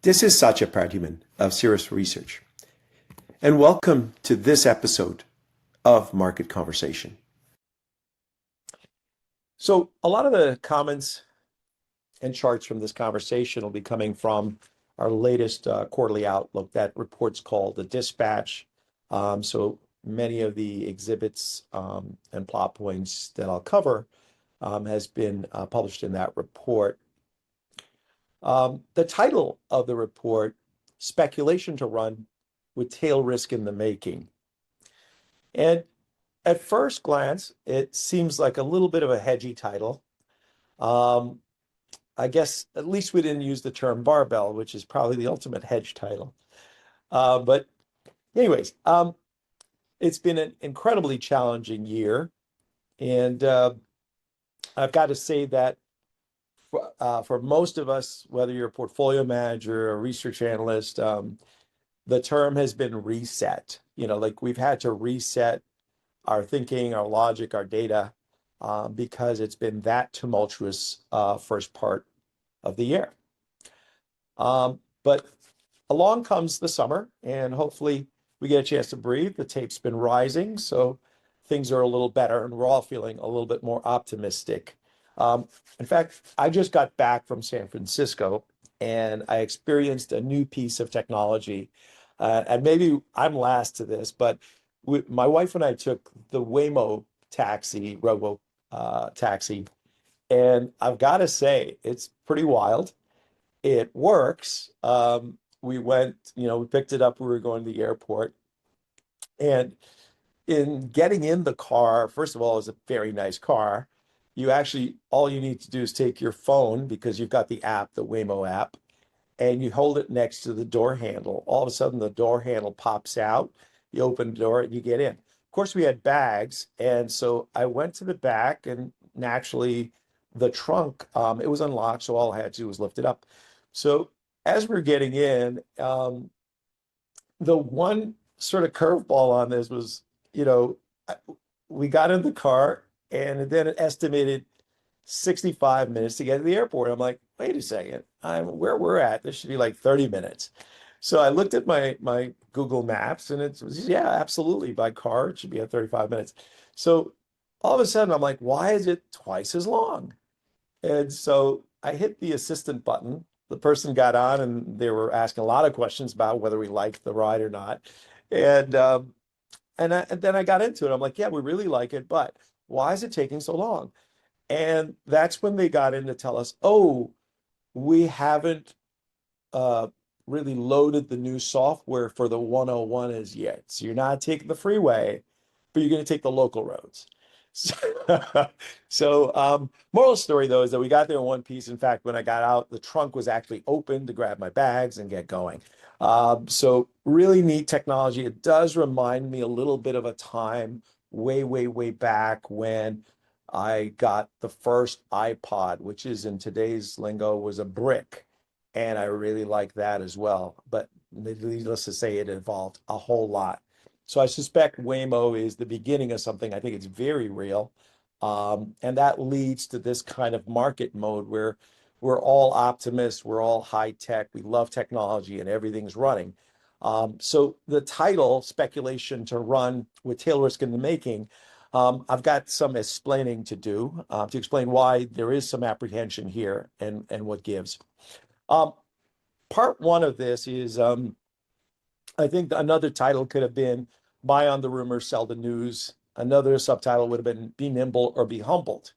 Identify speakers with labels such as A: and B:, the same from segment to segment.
A: This is Satya of Cirrus Research, and welcome to this episode of Market Conversation. So, a lot of the comments and charts from this conversation will be coming from our latest quarterly outlook. That report's called the Dispatch. So many of the exhibits and plot points that I'll cover has been published in that report. The title of the report, Speculation to Run with Tail Risk in the Making. And at first glance, it seems like a little bit of a hedgy title. I guess at least we didn't use the term barbell, which is probably the ultimate hedge title. But anyways, it's been an incredibly challenging year. And I've got to say that for most of us, whether you're a portfolio manager or research analyst, the term has been reset. Like we've had to reset our thinking, our logic, our data, because it's been that tumultuous first part of the year. But along comes the summer, and hopefully we get a chance to breathe. The tape's been rising, so things are a little better, and we're all feeling a little bit more optimistic. In fact, I just got back from San Francisco, and I experienced a new piece of technology. And maybe I'm last to this, but my wife and I took the Waymo taxi, robo taxi, and I've got to say, it's pretty wild. It works. We went, we picked it up. We were going to the airport. And in getting in the car, first of all, it's a very nice car. All you need to do is take your phone because you've got the app, the Waymo app, and you hold it next to the door handle. All of a sudden, the door handle pops out. You open the door and you get in. Of course, we had bags. And so I went to the back, and naturally, the trunk, it was unlocked. So all I had to do was lift it up. So as we're getting in, the one sort of curveball on this was, we got in the car, and then it estimated 65 minutes to get to the airport. I'm like, wait a second, where we're at, this should be like 30 minutes. So I looked at my Google Maps, and it was, yeah, absolutely, by car, it should be at 35 minutes. So all of a sudden, I'm like, why is it twice as long? And so I hit the assistant button. The person got on, and they were asking a lot of questions about whether we liked the ride or not. And then I got into it. I'm like, yeah, we really like it, but why is it taking so long? And that's when they got in to tell us, oh, we haven't really loaded the new software for the 101 as yet. So you're not taking the freeway, but you're going to take the local roads. So, moral story though is that we got there in one piece. In fact, when I got out, the trunk was actually open to grab my bags and get going. So really neat technology. It does remind me a little bit of a time way, way, way back when I got the first iPod, which is in today's lingo was a brick. And I really like that as well. But needless to say, it evolved a whole lot. So I suspect Waymo is the beginning of something. I think it's very real. And that leads to this kind of market mode where we're all optimists, we're all high tech, we love technology, and everything's running. So the title, Speculation to Run with Tail Risk in the Making, I've got some explaining to do to explain why there is some apprehension here and what gives. Part one of this is, I think another title could have been Buy on the Rumor, Sell the News. Another subtitle would have been Be Nimble or Be Humbled.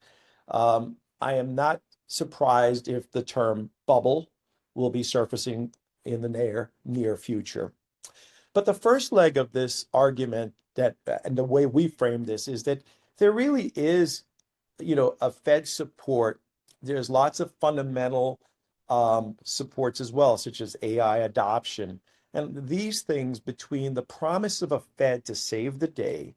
A: I am not surprised if the term bubble will be surfacing in the near future. But the first leg of this argument and the way we frame this is that there really is, a Fed support. There's lots of fundamental supports as well, such as AI adoption. And these things, between the promise of a Fed to save the day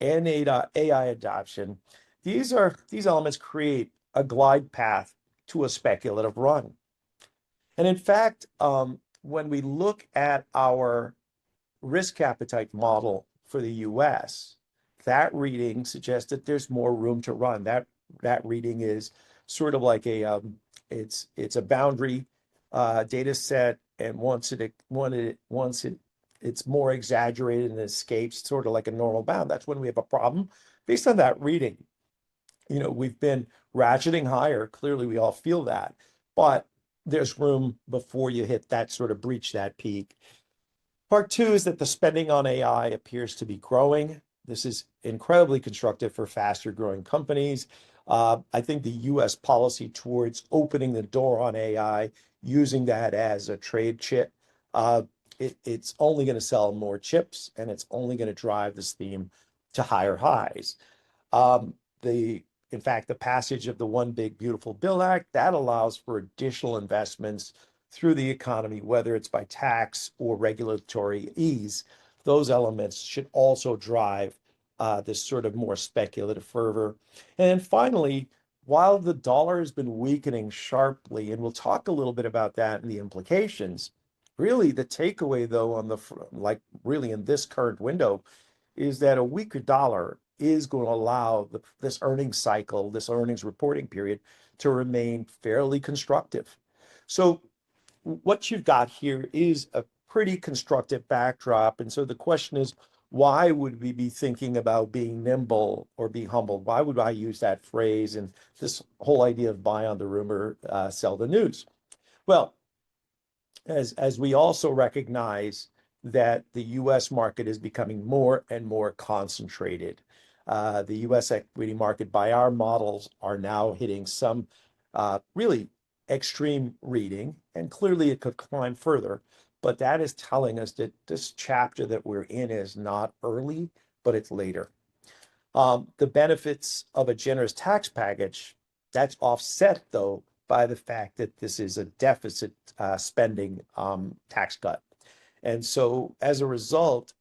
A: and AI adoption, these elements create a glide path to a speculative run. And in fact, when we look at our risk appetite model for the US, that reading suggests that there's more room to run. That reading is sort of like it's a boundary data set, and it's more exaggerated and escapes sort of like a normal bound, that's when we have a problem. Based on that reading, we've been ratcheting higher. Clearly, we all feel that, but there's room before you hit that sort of breach that peak. Part two is that the spending on AI appears to be growing. This is incredibly constructive for faster growing companies. I think the US policy towards opening the door on AI, using that as a trade chip, it's only going to sell more chips, and it's only going to drive this theme to higher highs. Um, the In fact, the passage of the One Big Beautiful Bill Act, that allows for additional investments through the economy, whether it's by tax or regulatory ease. Those elements should also drive this sort of more speculative fervor. And then finally, while the dollar has been weakening sharply, and we'll talk a little bit about that and the implications, really the takeaway though like really in this current window is that a weaker dollar is going to allow this earnings cycle, this earnings reporting period, to remain fairly constructive. So what you've got here is a pretty constructive backdrop. And so the question is, why would we be thinking about being nimble or be humble? Why would I use that phrase and this whole idea of buy on the rumor, sell the news? Well, as we also recognize that the US market is becoming more and more concentrated. The US equity market, by our models, are now hitting some really extreme reading, and clearly it could climb further. But that is telling us that this chapter that we're in is not early, but it's later. The benefits of a generous tax package, that's offset though by the fact that this is a deficit spending tax cut. And so as a result,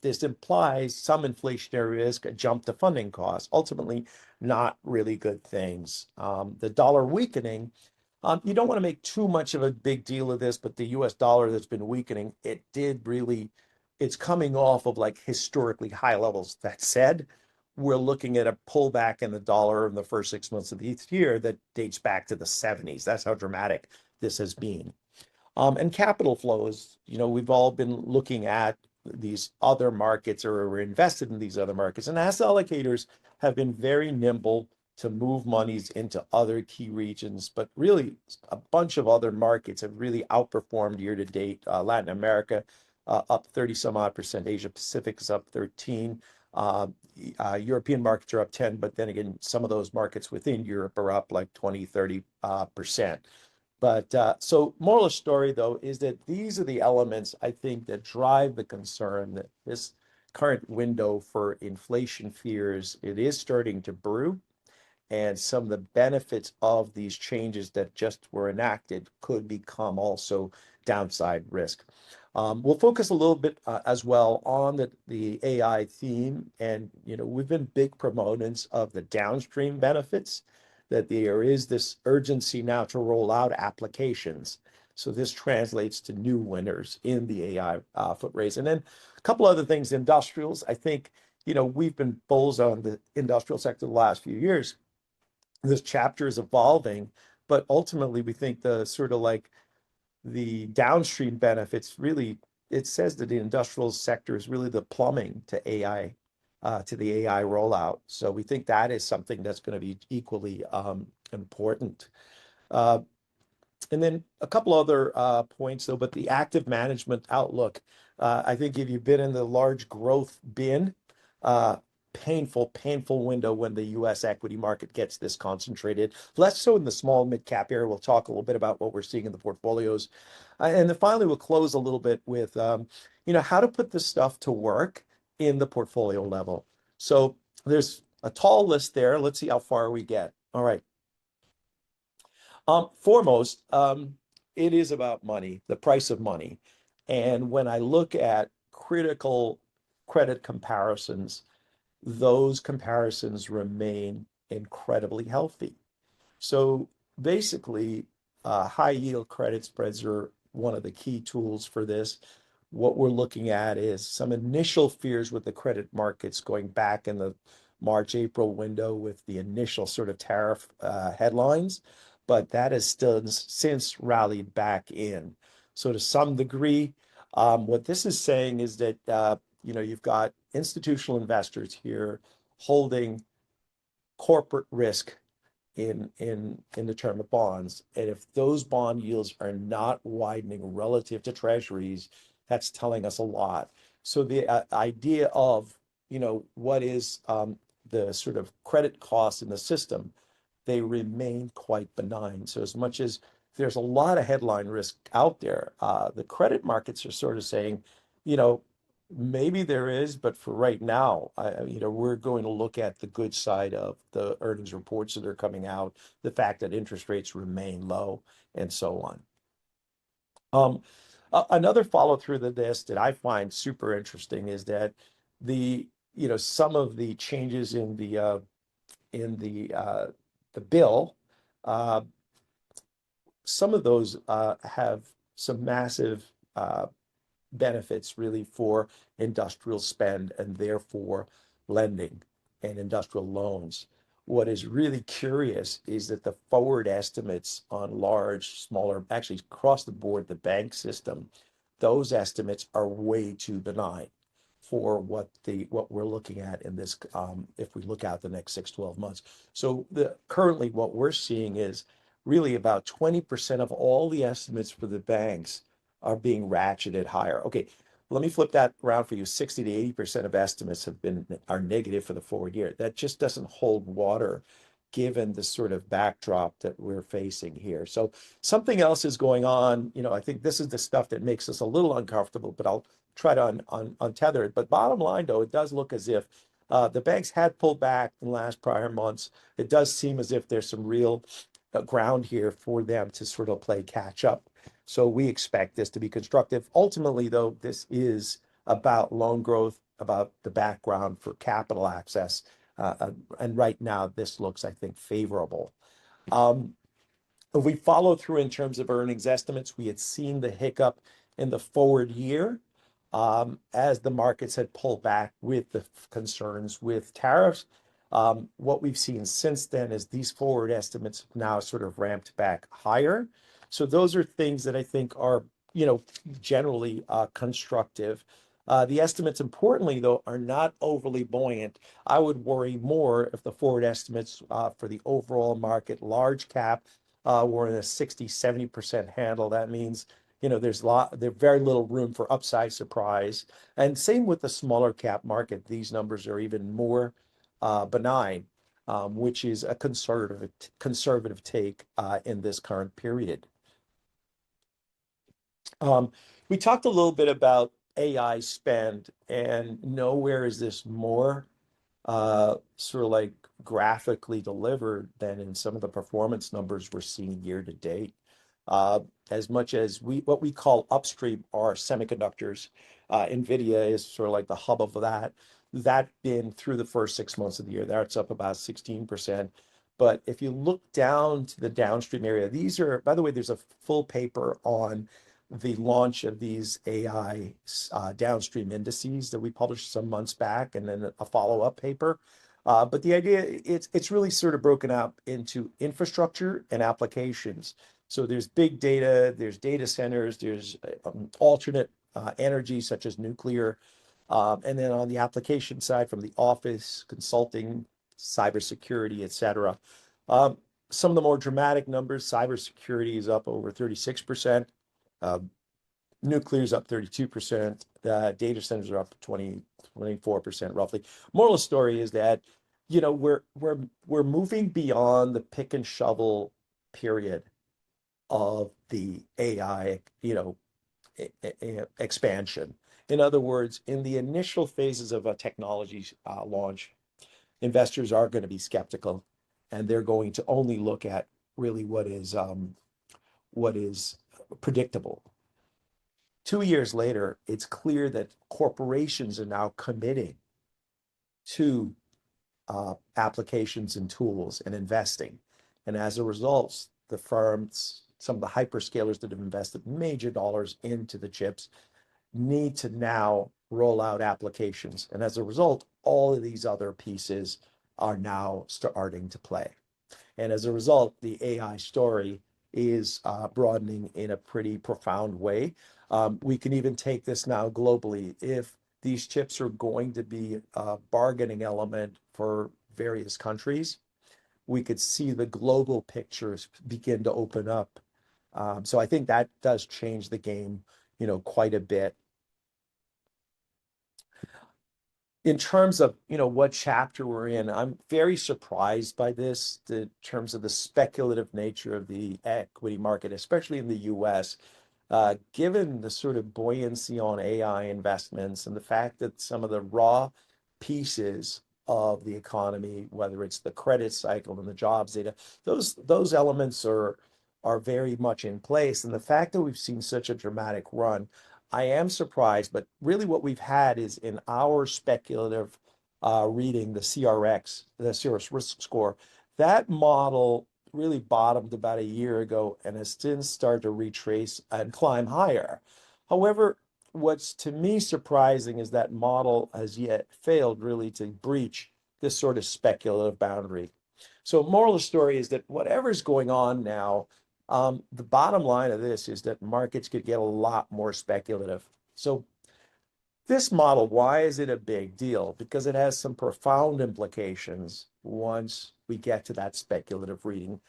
A: this implies some inflationary risk, a jump to funding costs, ultimately not really good things. The dollar weakening, you don't want to make too much of a big deal of this, but the US dollar that's been weakening, it's coming off of like historically high levels. That said, we're looking at a pullback in the dollar in the first 6 months of the year that dates back to the 70s. That's how dramatic this has been. And capital flows, we've all been looking at these other markets, or we're invested in these other markets, and asset allocators have been very nimble to move monies into other key regions. But really, a bunch of other markets have really outperformed year to date. Latin America up 30 some odd percent, Asia Pacific is up 13. European markets are up 10, but then again, some of those markets within Europe are up like 20, 30%. But so moral of the story, though, is that these are the elements I think that drive the concern that this current window for inflation fears, it is starting to brew. And some of the benefits of these changes that just were enacted could become also downside risk. We'll focus a little bit as well on the AI theme. And, we've been big proponents of the downstream benefits, that there is this urgency now to roll out applications. So this translates to new winners in the AI foot race. And then a couple other things, industrials. I think, we've been bulls on the industrial sector the last few years. This chapter is evolving, but ultimately we think the sort of like the downstream benefits really, it says that the industrial sector is really the plumbing to AI, to the AI rollout. So we think that is something that's going to be equally important. And then a couple other points though, but the active management outlook, I think if you've been in the large growth bin, painful window when the US equity market gets this concentrated, less so in the small mid cap area. We'll talk a little bit about what we're seeing in the portfolios. And then finally, we'll close a little bit with, how to put this stuff to work in the portfolio level. So there's a tall list there. Let's see how far we get. All right. Foremost, it is about money, the price of money. And when I look at critical credit comparisons, those comparisons remain incredibly healthy. So basically, high yield credit spreads are one of the key tools for this. What we're looking at is some initial fears with the credit markets going back in the March, April window with the initial sort of tariff headlines. but that has still since rallied back in. So to some degree, what this is saying is that you've got institutional investors here holding corporate risk in the term of bonds. And if those bond yields are not widening relative to treasuries, that's telling us a lot. So the idea of, what is the sort of credit costs in the system, they remain quite benign. So as much as there's a lot of headline risk out there, the credit markets are sort of saying, you know, maybe there is, but for right now, we're going to look at the good side of the earnings reports that are coming out, the fact that interest rates remain low, and so on. Another follow through to this that I find super interesting is that some of the changes in the bill, uh, some of those have some massive benefits really for industrial spend and therefore lending and industrial loans. What is really curious is that the forward estimates on large, smaller, actually across the board, the bank system, those estimates are way too benign for what we're looking at in this, if we look out the next 6, 12 months. So currently what we're seeing is really about 20% of all the estimates for the banks are being ratcheted higher. Okay, let me flip that around for you. 60 to 80% of estimates are negative for the forward year. That just doesn't hold water given the sort of backdrop that we're facing here. So something else is going on. I think this is the stuff that makes us a little uncomfortable, but I'll try to untether it. But bottom line, though, it does look as if the banks had pulled back in the last prior months. It does seem as if there's some real ground here for them to sort of play catch up. So we expect this to be constructive. Ultimately, though, this is about loan growth, about the background for capital access. And right now, this looks, I think, favorable. If we follow through in terms of earnings estimates, we had seen the hiccup in the forward year as the markets had pulled back with the concerns with tariffs. What we've seen since then is these forward estimates have now sort of ramped back higher. So those are things that I think are, generally constructive. The estimates, importantly, though, are not overly buoyant. I would worry more if the forward estimates for the overall market, large cap, were in a 60, 70% handle. That means, there's very little room for upside surprise. And same with the smaller cap market. These numbers are even more benign, which is a conservative take in this current period. We talked a little bit about AI spend, and nowhere is this more sort of like graphically delivered than in some of the performance numbers we're seeing year to date. As much as what we call upstream are semiconductors, NVIDIA is sort of like the hub of that. That been through the first 6 months of the year, that's up about 16%. But if you look down to the downstream area, these are, by the way, there's a full paper on the launch of these AI downstream indices that we published some months back, and then a follow-up paper. But the idea, it's really sort of broken up into infrastructure and applications. So there's big data, there's data centers, there's alternate energy such as nuclear. And then on the application side, from the office, consulting, cybersecurity, et cetera. Some of the more dramatic numbers, cybersecurity is up over 36%. Nuclear is up 32%. Data centers are up 24% roughly. Moral of the story is that, we're moving beyond the pick and shovel period of the AI, expansion. In other words, in the initial phases of a technology launch, investors are going to be skeptical, and they're going to only look at really what is predictable. 2 years later, it's clear that corporations are now committing to applications and tools and investing. And as a result, the firms, some of the hyperscalers that have invested major dollars into the chips, need to now roll out applications. And as a result, all of these other pieces are now starting to play. And as a result, the AI story is broadening in a pretty profound way. We can even take this now globally. If these chips are going to be a bargaining element for various countries, we could see the global pictures begin to open up. So I think that does change the game, quite a bit. In terms of, what chapter we're in, I'm very surprised by this, in terms of the speculative nature of the equity market, especially in the US. Given the sort of buoyancy on AI investments and the fact that some of the raw pieces of the economy, whether it's the credit cycle and the jobs data, those elements are very much in place. And the fact that we've seen such a dramatic run, I am surprised, but really what we've had is in our speculative reading, the CRX, the Cirrus risk score, that model really bottomed about a year ago and has since started to retrace and climb higher. However, what's to me surprising is that model has yet failed really to breach this sort of speculative boundary. So moral of the story is that whatever's going on now, the bottom line of this is that markets could get a lot more speculative. So this model, why is it a big deal? Because it has some profound implications once we get to that speculative reading.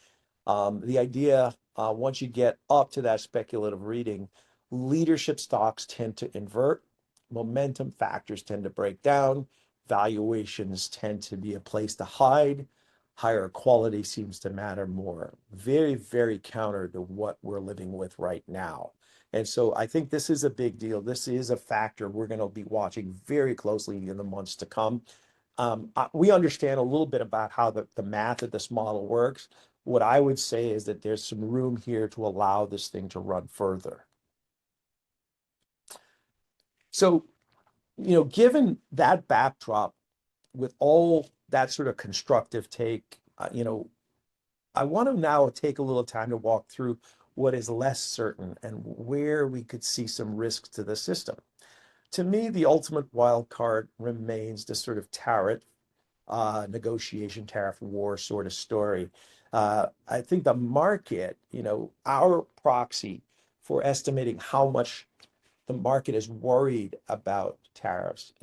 A: The idea, once you get up to that speculative reading, leadership stocks tend to invert, momentum factors tend to break down, valuations tend to be a place to hide, higher quality seems to matter more. Very, very counter to what we're living with right now. And so I think this is a big deal. This is a factor we're going to be watching very closely in the months to come. We understand a little bit about how the math of this model works. What I would say is that there's some room here to allow this thing to run further. So, given that backdrop, with all that sort of constructive take, I want to now take a little time to walk through what is less certain and where we could see some risks to the system. To me, the ultimate wild card remains the sort of tariff negotiation, tariff war sort of story. I think the market, our proxy for estimating how much the market is worried about tariffs.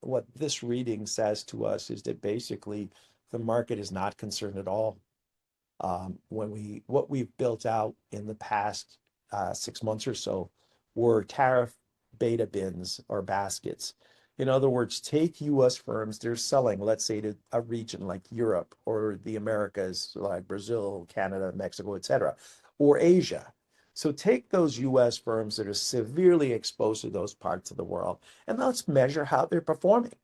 A: What this reading says to us is that basically the market is not concerned at all. What we've built out in the past 6 months or so were tariff beta bins or baskets. In other words, take US firms, they're selling, let's say, to a region like Europe or the Americas, like Brazil, Canada, Mexico, et cetera, or Asia. So take those US firms that are severely exposed to those parts of the world, and let's measure how they're performing.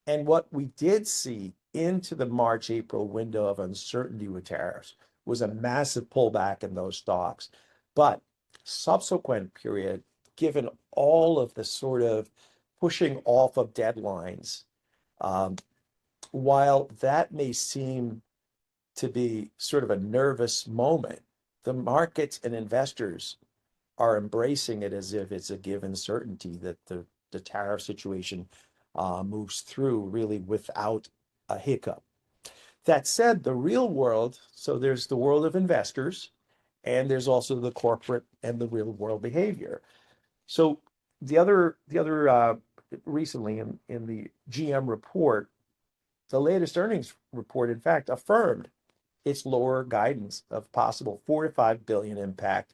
A: And what we did see into the March, April window of uncertainty with tariffs was a massive pullback in those stocks. But subsequent period, given all of the sort of pushing off of deadlines, while that may seem to be sort of a nervous moment, the markets and investors are embracing it as if it's a given certainty that the tariff situation moves through really without a hiccup. That said, the real world, so there's the world of investors, and there's also the corporate and the real world behavior. So the other recently in the GM report, the latest earnings report, in fact, affirmed its lower guidance of possible 4 to 5 billion impact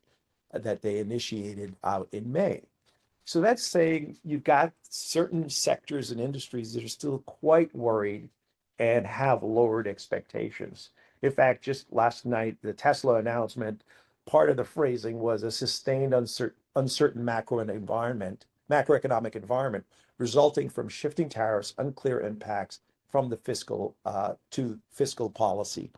A: that they initiated out in May. So that's saying you've got certain sectors and industries that are still quite worried and have lowered expectations. In fact, just last night, the Tesla announcement, part of the phrasing was a sustained uncertain macroeconomic environment resulting from shifting tariffs, unclear impacts from the fiscal to fiscal policy.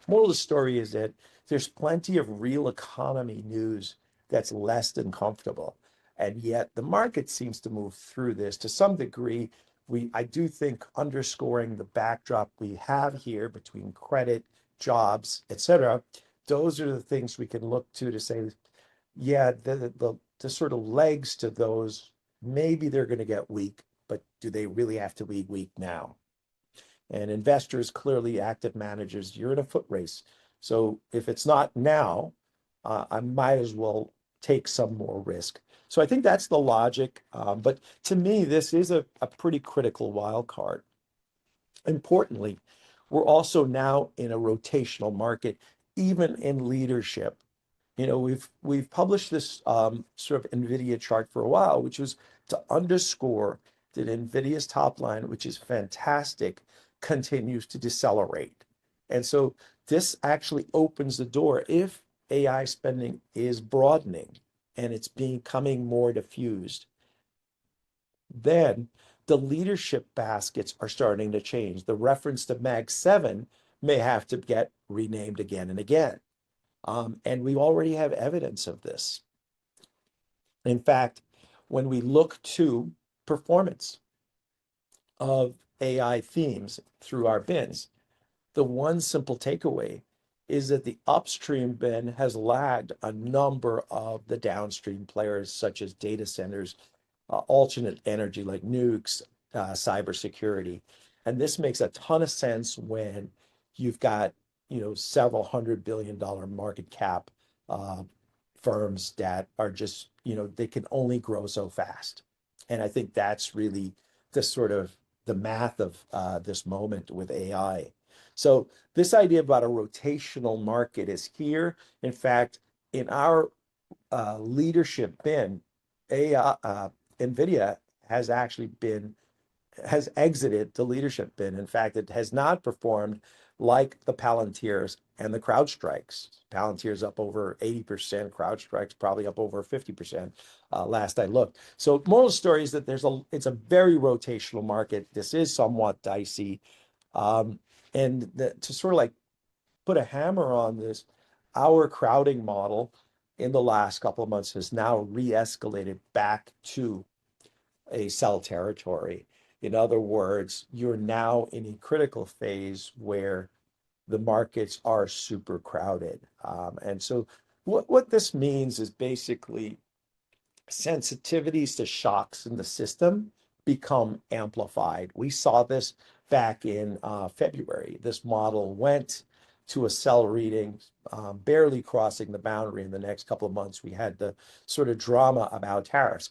A: Moral of the story is that there's plenty of real economy news that's less than comfortable. And yet the market seems to move through this to some degree. I do think underscoring the backdrop we have here between credit, jobs, et cetera, those are the things we can look to say, yeah, the sort of legs to those, maybe they're going to get weak, but do they really have to be weak now? And investors, clearly active managers, you're in a foot race. So if it's not now, I might as well take some more risk. So I think that's the logic. But to me, this is a pretty critical wild card. Importantly, we're also now in a rotational market, even in leadership. We've published this sort of NVIDIA chart for a while, which was to underscore that NVIDIA's top line, which is fantastic, continues to decelerate. And so this actually opens the door if AI spending is broadening and it's becoming more diffused, then the leadership baskets are starting to change. The reference to Mag 7 may have to get renamed again and again. And we already have evidence of this. In fact, when we look to performance of AI themes through our bins, the one simple takeaway is that the upstream bin has lagged a number of the downstream players, such as data centers, alternate energy like nukes, cybersecurity. And this makes a ton of sense when you've got, several $100 billion market cap firms that are just, they can only grow so fast. And I think that's really the sort of the math of this moment with AI. So this idea about a rotational market is here. In fact, in our leadership bin, AI, NVIDIA has exited the leadership bin. In fact, it has not performed like the Palantirs and the CrowdStrikes. Palantir's up over 80%, CrowdStrike's probably up over 50%, last I looked. So moral story is that it's a very rotational market. This is somewhat dicey. To sort of like put a hammer on this, our crowding model in the last couple of months has now re-escalated back to a sell territory. In other words, you're now in a critical phase where the markets are super crowded. And so what this means is basically sensitivities to shocks in the system become amplified. We saw this back in February. This model went to a sell reading, barely crossing the boundary. In the next couple of months, we had the sort of drama about tariffs.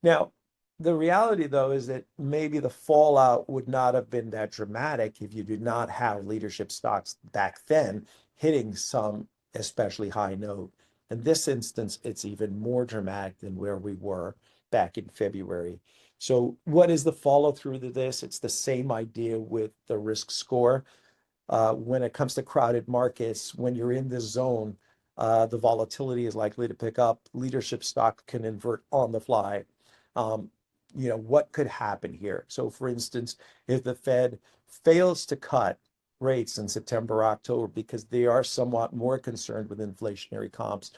A: Now, the reality, though, is that maybe the fallout would not have been that dramatic if you did not have leadership stocks back then hitting some especially high note. In this instance, it's even more dramatic than where we were back in February. So what is the follow through to this? It's the same idea with the risk score. When it comes to crowded markets, when you're in this zone, the volatility is likely to pick up. Leadership stock can invert on the fly. What could happen here? So for instance, if the Fed fails to cut rates in September, October, because they are somewhat more concerned with inflationary comps,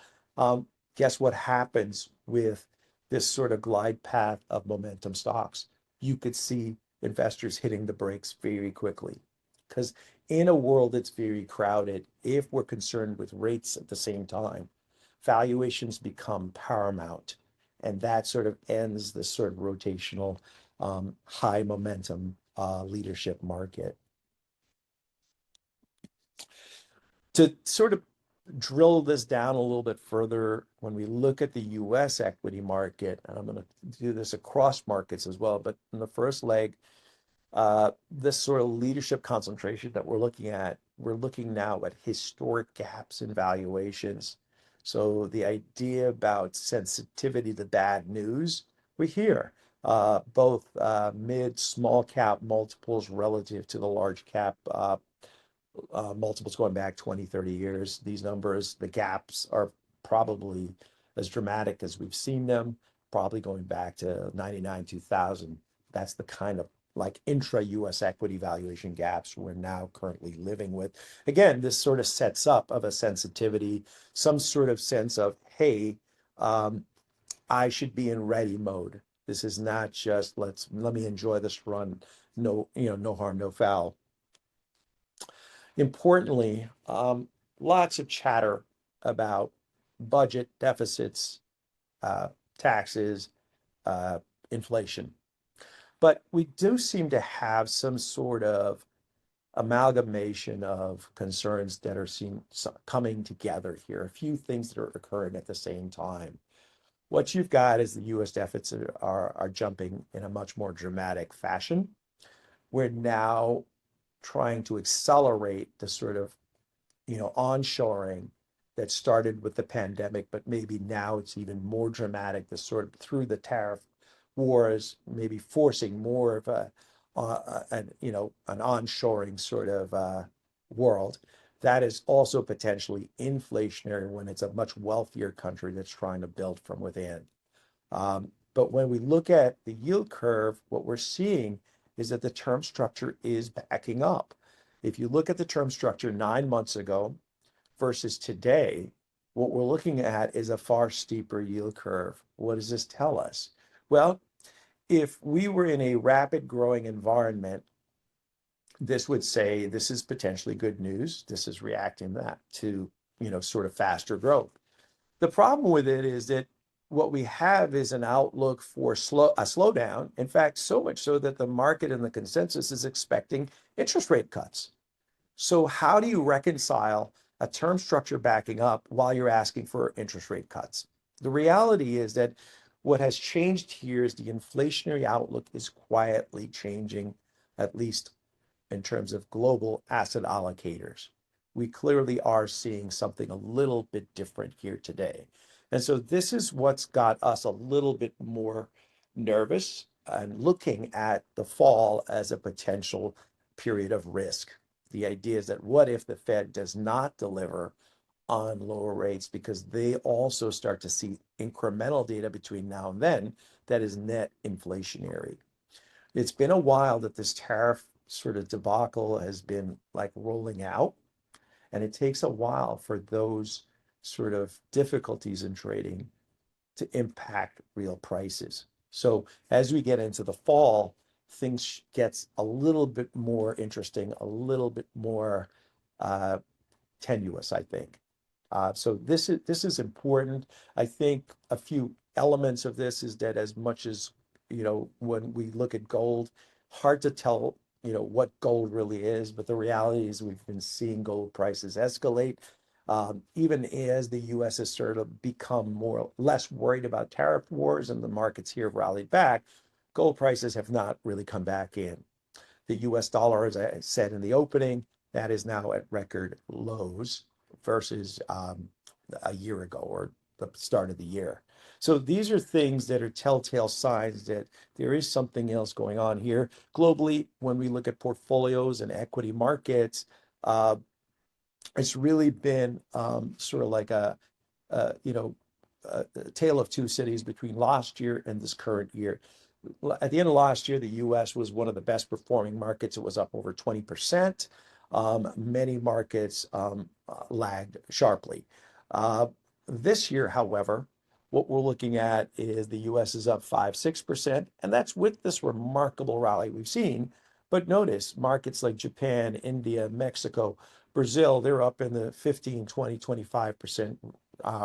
A: guess what happens with this sort of glide path of momentum stocks? You could see investors hitting the brakes very quickly. Because in a world that's very crowded, if we're concerned with rates at the same time, valuations become paramount. And that sort of ends this sort of rotational, high momentum leadership market. To sort of drill this down a little bit further, when we look at the US equity market, and I'm going to do this across markets as well, but in the first leg, this sort of leadership concentration that we're looking now at historic gaps in valuations. So the idea about sensitivity to bad news, we hear both mid, small cap multiples relative to the large cap multiples going back 20, 30 years. These numbers, the gaps are probably as dramatic as we've seen them, probably going back to 99, 2000. That's the kind of like intra-US equity valuation gaps we're now currently living with. Again, this sort of sets up of a sensitivity, some sort of sense of, hey, I should be in ready mode. This is not just let me enjoy this run, no harm, no foul. Importantly, lots of chatter about budget deficits, taxes, inflation. But we do seem to have some sort of amalgamation of concerns that are seen coming together here, a few things that are occurring at the same time. What you've got is the US deficits are jumping in a much more dramatic fashion. We're now trying to accelerate the sort of onshoring that started with the pandemic, but maybe now it's even more dramatic, the sort of through the tariff wars, maybe forcing more of an onshoring sort of world. That is also potentially inflationary when it's a much wealthier country that's trying to build from within. But when we look at the yield curve, what we're seeing is that the term structure is backing up. If you look at the term structure 9 months ago versus today, what we're looking at is a far steeper yield curve. What does this tell us? Well, if we were in a rapid growing environment, this would say this is potentially good news. This is reacting that to, sort of faster growth. The problem with it is that what we have is an outlook for a slowdown. In fact, so much so that the market and the consensus is expecting interest rate cuts. So how do you reconcile a term structure backing up while you're asking for interest rate cuts? The reality is that what has changed here is the inflationary outlook is quietly changing, at least in terms of global asset allocators. We clearly are seeing something a little bit different here today. And so this is what's got us a little bit more nervous and looking at the fall as a potential period of risk. The idea is that what if the Fed does not deliver on lower rates because they also start to see incremental data between now and then that is net inflationary. It's been a while that this tariff sort of debacle has been like rolling out, and it takes a while for those sort of difficulties in trading to impact real prices. So as we get into the fall, things gets a little bit more interesting, a little bit more tenuous, I think. So this is important. I think a few elements of this is that as much as, when we look at gold, hard to tell, what gold really is, but the reality is we've been seeing gold prices escalate. Even as the US has sort of become less worried about tariff wars and the markets here have rallied back, gold prices have not really come back in. The US dollar, as I said in the opening, that is now at record lows versus a year ago or the start of the year. So these are things that are telltale signs that there is something else going on here. Globally, when we look at portfolios and equity markets, it's really been sort of like a tale of two cities between last year and this current year. At the end of last year, the US was one of the best performing markets. It was up over 20%. Many markets lagged sharply. This year, however, what we're looking at is the US is up 5-6%, and that's with this remarkable rally we've seen. But notice markets like Japan, India, Mexico, Brazil, they're up in the 15, 20, 25%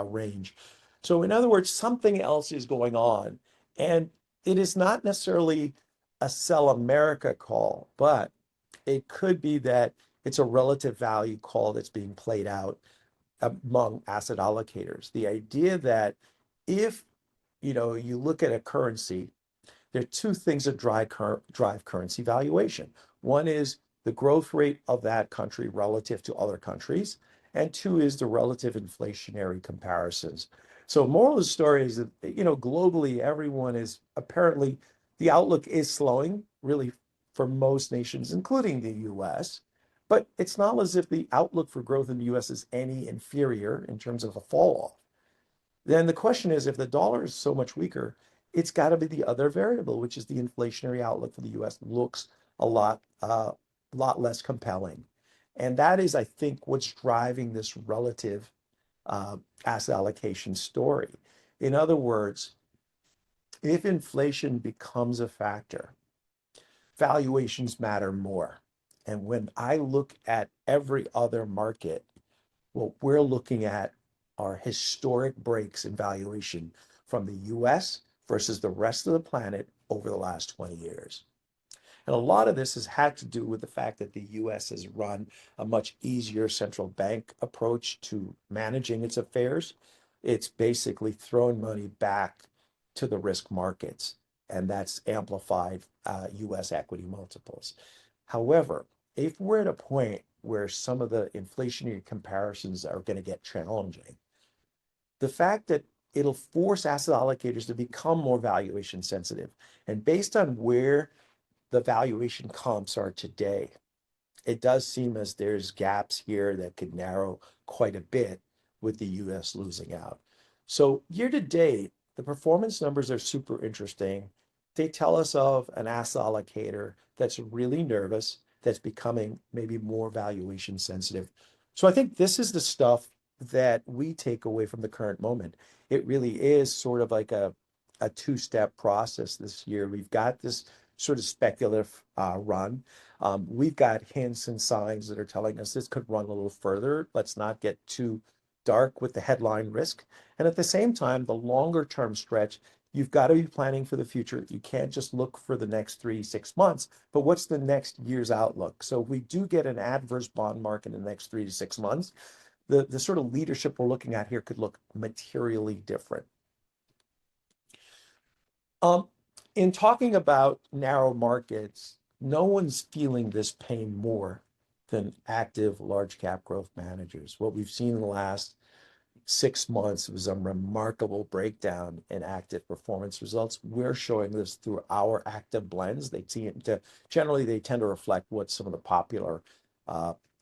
A: range. So in other words, something else is going on. And it is not necessarily a sell America call, but it could be that it's a relative value call that's being played out among asset allocators. The idea that if you look at a currency, there are two things that drive currency valuation. One is the growth rate of that country relative to other countries, and two is the relative inflationary comparisons. So moral of the story is that, globally, everyone is apparently, the outlook is slowing really for most nations, including the US, but it's not as if the outlook for growth in the US is any inferior in terms of a fall off. Then the question is, if the dollar is so much weaker, it's got to be the other variable, which is the inflationary outlook for the US looks a lot less compelling. And that is, I think, what's driving this relative asset allocation story. In other words, if inflation becomes a factor, valuations matter more. And when I look at every other market, what we're looking at are historic breaks in valuation from the US versus the rest of the planet over the last 20 years. And a lot of this has had to do with the fact that the US has run a much easier central bank approach to managing its affairs. It's basically thrown money back to the risk markets, and that's amplified US equity multiples. However, if we're at a point where some of the inflationary comparisons are going to get challenging, the fact that it'll force asset allocators to become more valuation sensitive. And based on where the valuation comps are today, it does seem as there's gaps here that could narrow quite a bit with the US losing out. So year to date, the performance numbers are super interesting. They tell us of an asset allocator that's really nervous, that's becoming maybe more valuation sensitive. So I think this is the stuff that we take away from the current moment. It really is sort of like a two-step process this year. We've got this sort of speculative run. We've got hints and signs that are telling us this could run a little further. Let's not get too dark with the headline risk. And at the same time, the longer term stretch, you've got to be planning for the future. You can't just look for the next 3 to 6 months, but what's the next year's outlook? So if we do get an adverse bond market in the next 3 to 6 months, the sort of leadership we're looking at here could look materially different. In talking about narrow markets, no one's feeling this pain more than active large cap growth managers. What we've seen in the last 6 months was a remarkable breakdown in active performance results. We're showing this through our active blends. Generally, they tend to reflect what some of the popular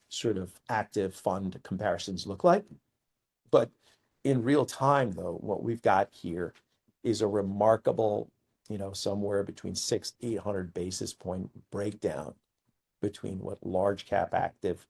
A: sort of active fund comparisons look like. But in real time, though, what we've got here is a remarkable, somewhere between 600-800 basis point breakdown between what large cap active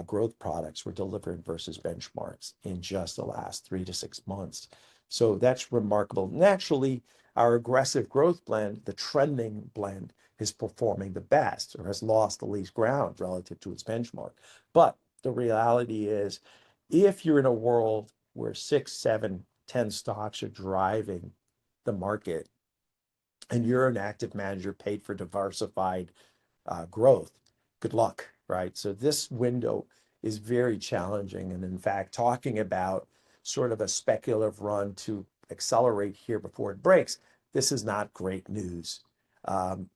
A: growth products were delivering versus benchmarks in just the last 3 to 6 months. So that's remarkable. Naturally, our aggressive growth blend, the trending blend, is performing the best or has lost the least ground relative to its benchmark. But the reality is, if you're in a world where 6, 7, 10 stocks are driving the market, and you're an active manager paid for diversified growth, good luck, right? So this window is very challenging. And in fact, talking about sort of a speculative run to accelerate here before it breaks, this is not great news. And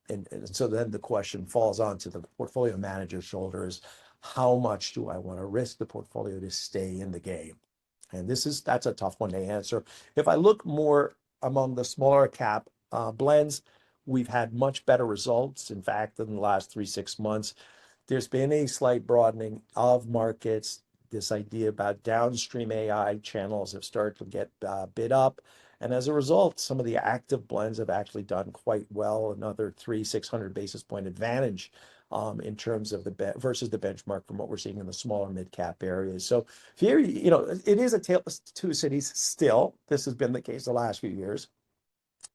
A: so then the question falls onto the portfolio manager's shoulders. How much do I want to risk the portfolio to stay in the game? And that's a tough one to answer. If I look more among the smaller cap blends, we've had much better results. In fact, in the last 3 to 6 months, there's been a slight broadening of markets. This idea about downstream AI channels have started to get bid up. And as a result, some of the active blends have actually done quite well, another 300-600 basis point advantage in terms of versus the benchmark from what we're seeing in the smaller mid cap areas. So here, it is a tale of two cities still. This has been the case the last few years.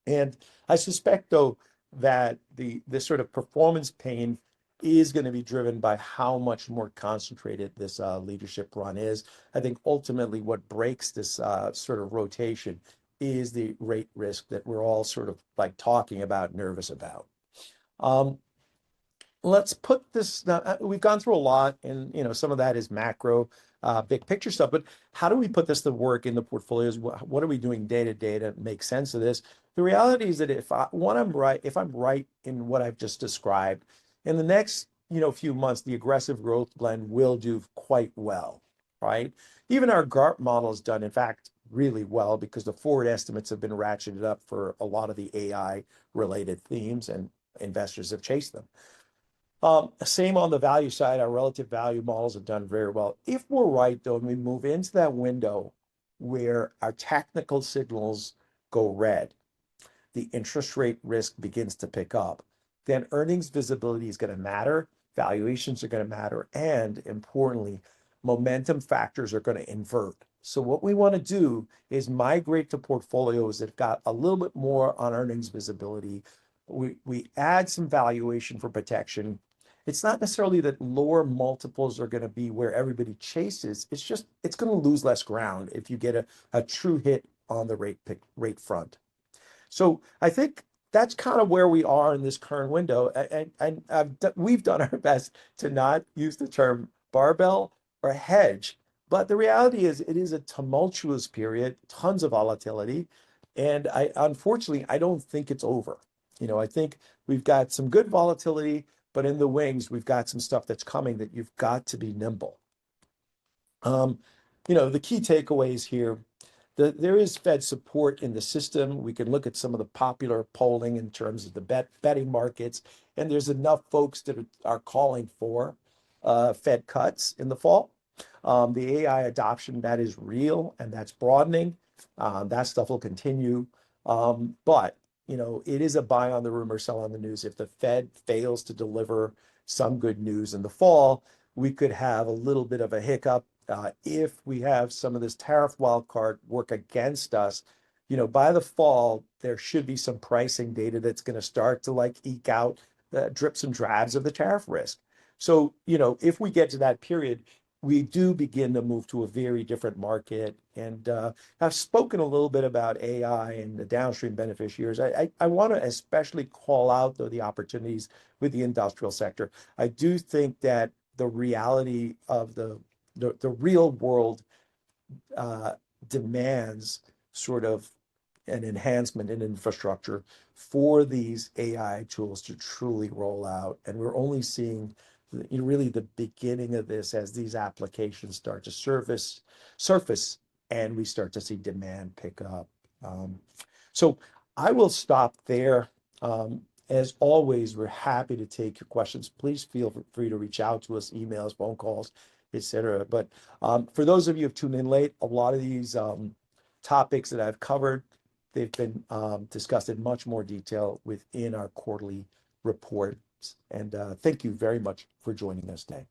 A: And I suspect, though, that this sort of performance pain is going to be driven by how much more concentrated this leadership run is. I think ultimately what breaks this sort of rotation is the rate risk that we're all sort of like talking about, nervous about. Let's put this, we've gone through a lot, and some of that is macro, big picture stuff, but how do we put this to work in the portfolios? What are we doing day to day to make sense of this? The reality is that if I'm right in what I've just described, in the next few months, the aggressive growth blend will do quite well, right? Even our GARP model has done, in fact, really well because the forward estimates have been ratcheted up for a lot of the AI related themes, and investors have chased them. Same on the value side, our relative value models have done very well. If we're right, though, and we move into that window where our technical signals go red, the interest rate risk begins to pick up, then earnings visibility is going to matter, valuations are going to matter, and importantly, momentum factors are going to invert. So what we want to do is migrate to portfolios that have got a little bit more on earnings visibility. We add some valuation for protection. It's not necessarily that lower multiples are going to be where everybody chases. It's just, it's going to lose less ground if you get a true hit on the rate front. So I think that's kind of where we are in this current window. We've done our best to not use the term barbell or hedge, but the reality is it is a tumultuous period, tons of volatility, and unfortunately I don't think it's over. I think we've got some good volatility, but in the wings we've got some stuff that's coming that you've got to be nimble. Um, the key takeaways here, there is Fed support in the system. We can look at some of the popular polling in terms of the betting markets, and there's enough folks that are calling for Fed cuts in the fall. The AI adoption, that is real and that's broadening. That stuff will continue. But, it is a buy on the rumor, sell on the news. If the Fed fails to deliver some good news in the fall, we could have a little bit of a hiccup. If we have some of this tariff wild card work against us, by the fall, there should be some pricing data that's going to start to like eke out drips and drabs of the tariff risk. So, if we get to that period, we do begin to move to a very different market. And I've spoken a little bit about AI and the downstream beneficiaries. I want to especially call out, though, the opportunities with the industrial sector. I do think that the reality of the real world demands sort of an enhancement in infrastructure for these AI tools to truly roll out. And we're only seeing really the beginning of this as these applications start to surface and we start to see demand pick up. So I will stop there. As always, we're happy to take your questions. Please feel free to reach out to us, emails, phone calls, etc. But for those of you who've tuned in late, a lot of these topics that I've covered, they've been discussed in much more detail within our quarterly reports. And thank you very much for joining us today.